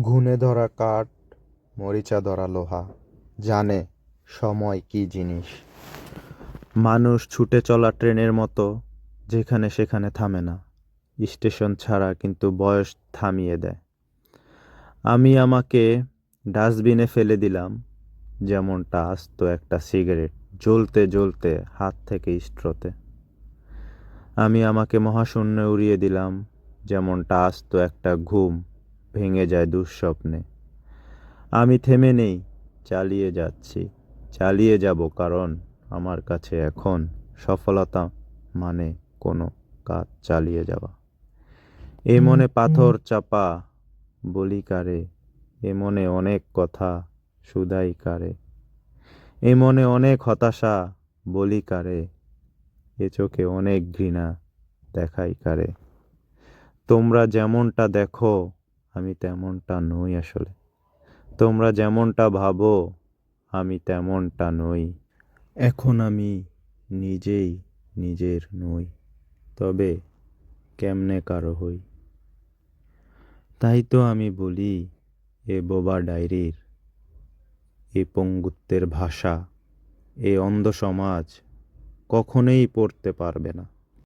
ঘুণে ধরা কাঠ, মরিচা ধরা লোহা, জানে সময় কী জিনিস। মানুষ ছুটে চলা ট্রেনের মতো, যেখানে সেখানে থামে না, স্টেশন ছাড়া, কিন্তু বয়স থামিয়ে দেয়। আমি আমাকে ডাস্টবিনে ফেলে দিলাম, যেমনটা আস্ত একটা সিগারেট জ্বলতে জ্বলতে হাত থেকে স্ট্রোতে। আমি আমাকে মহাশূন্যে উড়িয়ে দিলাম, যেমনটা আস্ত একটা ঘুম ভেঙে যায় দুঃস্বপ্নে। আমি থেমে নেই, চালিয়ে যাচ্ছি, চালিয়ে যাব, কারণ আমার কাছে এখন সফলতা মানে কোনো কাজ চালিয়ে যাওয়া। এ মনে পাথর চাপা, বলি কারে, এ মনে অনেক কথা, শুধাই কারে। এ মনে অনেক হতাশা, বলি কারে, এ চোখে অনেক ঘৃণা, দেখাই কারে। তোমরা যেমনটা দেখো, আমি তেমনটা নই আসলে। তোমরা যেমনটা ভাবো, আমি তেমনটা নই। এখন আমি নিজেই নিজের নই, তবে কেমনে কারো হই। তাই তো আমি বলি, এ বোবা ডায়েরির, এ পঙ্গুত্বের ভাষা, এ অন্ধ সমাজ কখনোই পড়তে পারবে না।